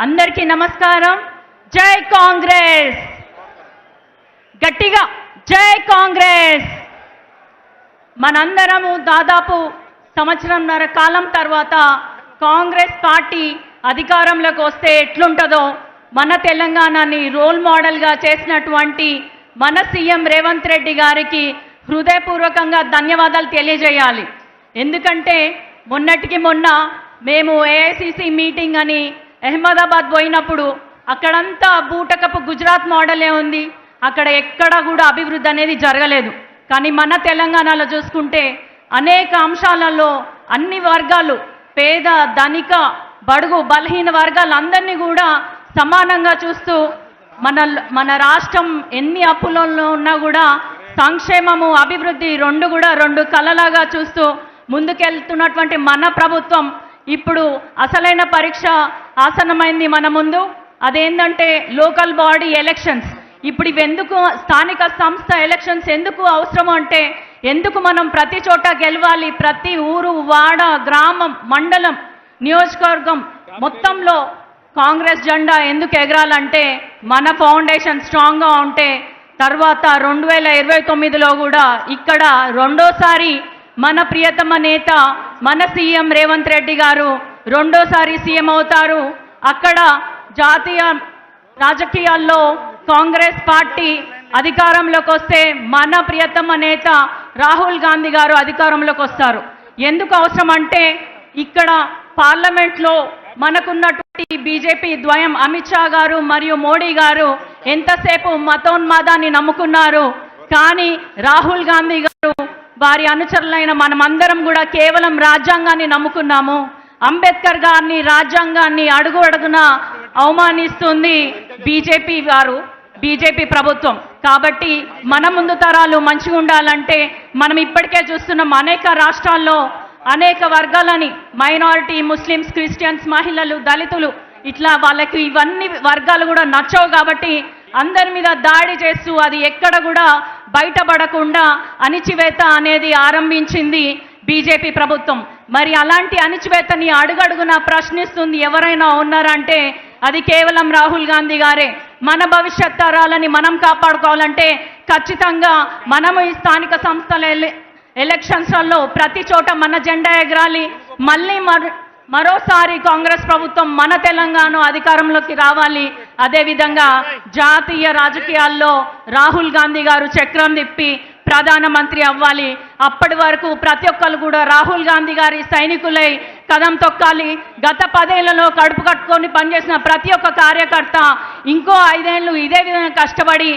అందరికీ నమస్కారం. జై కాంగ్రెస్, గట్టిగా జై కాంగ్రెస్. మనందరము దాదాపు సంవత్సరంన్నర కాలం తర్వాత కాంగ్రెస్ పార్టీ అధికారంలోకి వస్తే ఎట్లుంటుందో మన తెలంగాణని రోల్ మోడల్గా చేసినటువంటి మన సీఎం రేవంత్ రెడ్డి గారికి హృదయపూర్వకంగా ధన్యవాదాలు తెలియజేయాలి. ఎందుకంటే మొన్నటికి మొన్న మేము ఏఐసిసి మీటింగ్ అని అహ్మదాబాద్ పోయినప్పుడు అక్కడంతా బూటకపు గుజరాత్ మోడలే ఉంది. అక్కడ ఎక్కడ కూడా అభివృద్ధి అనేది జరగలేదు. కానీ మన తెలంగాణలో చూసుకుంటే అనేక అంశాలలో అన్ని వర్గాలు, పేద ధనిక బడుగు బలహీన వర్గాలందరినీ కూడా సమానంగా చూస్తూ మన రాష్ట్రం ఎన్ని అప్పులలో ఉన్నా కూడా సంక్షేమము అభివృద్ధి రెండు కళ్ళలాగా చూస్తూ ముందుకెళ్తున్నటువంటి మన ప్రభుత్వం ఇప్పుడు అసలైన పరీక్ష ఆసన్నమైంది మన ముందు. అదేంటంటే లోకల్ బాడీ ఎలక్షన్స్. ఇప్పుడు ఇవెందుకు స్థానిక సంస్థ ఎలక్షన్స్ ఎందుకు అవసరం అంటే, ఎందుకు మనం ప్రతి చోట గెలవాలి, ప్రతి ఊరు వాడ గ్రామం మండలం నియోజకవర్గం మొత్తంలో కాంగ్రెస్ జెండా ఎందుకు ఎగరాలంటే మన ఫౌండేషన్ స్ట్రాంగ్గా ఉంటే తర్వాత 2029లో కూడా ఇక్కడ రెండోసారి మన ప్రియతమ నేత మన సీఎం రేవంత్ రెడ్డి గారు రెండోసారి సీఎం అవుతారు. అక్కడ జాతీయ రాజకీయాల్లో కాంగ్రెస్ పార్టీ అధికారంలోకి వస్తే మన ప్రియతమ నేత రాహుల్ గాంధీ గారు అధికారంలోకి వస్తారు. ఎందుకు అవసరం అంటే ఇక్కడ పార్లమెంట్లో మనకున్నటువంటి బీజేపీ ద్వయం అమిత్ షా గారు మరియు మోడీ గారు ఎంతసేపు మతోన్మాదాన్ని నమ్ముకున్నారు. కానీ రాహుల్ గాంధీ గారు వారి అనుచరులైన మనమందరం కూడా కేవలం రాజ్యాంగాన్ని నమ్ముకున్నాము. అంబేద్కర్ గారిని రాజ్యాంగాన్ని అడుగు అడుగున అవమానిస్తుంది బీజేపీ ప్రభుత్వం. కాబట్టి మన ముందు తరాలు మంచిగా ఉండాలంటే మనం ఇప్పటికే చూస్తున్నాం అనేక రాష్ట్రాల్లో అనేక వర్గాలని, మైనారిటీ, ముస్లిమ్స్, క్రిస్టియన్స్, మహిళలు, దళితులు, ఇట్లా వాళ్ళకి ఇవన్నీ వర్గాలు కూడా నచ్చవు. కాబట్టి అందరి మీద దాడి చేస్తూ అది ఎక్కడ కూడా బయటపడకుండా అణిచివేత అనేది ఆరంభించింది బీజేపీ ప్రభుత్వం. మరి అలాంటి అణిచివేతని అడుగడుగున ప్రశ్నిస్తుంది ఎవరైనా ఉన్నారంటే అది కేవలం రాహుల్ గాంధీ గారే. మన భవిష్యత్ తరాలని మనం కాపాడుకోవాలంటే ఖచ్చితంగా మనము ఈ స్థానిక సంస్థల ఎలక్షన్స్లలో ప్రతి చోట మన జెండా ఎగరాలి. మళ్ళీ మరోసారి కాంగ్రెస్ ప్రభుత్వం మన తెలంగాణ అధికారంలోకి రావాలి. అదేవిధంగా జాతీయ రాజకీయాల్లో రాహుల్ గాంధీ గారు చక్రం తిప్పి ప్రధానమంత్రి అవ్వాలి. అప్పటి వరకు ప్రతి ఒక్కరు కూడా రాహుల్ గాంధీ గారి సైనికులై కదం తొక్కాలి. గత 10 ఏళ్లలో కడుపు కట్టుకొని పనిచేసిన ప్రతి ఒక్క కార్యకర్త ఇంకో 5 ఏళ్ళు ఇదే విధంగా కష్టపడి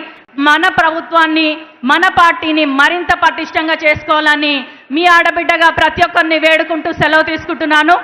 మన ప్రభుత్వాన్ని, మన పార్టీని మరింత పటిష్టంగా చేసుకోవాలని మీ ఆడబిడ్డగా ప్రతి ఒక్కరిని వేడుకుంటూ సెలవు తీసుకుంటున్నాను.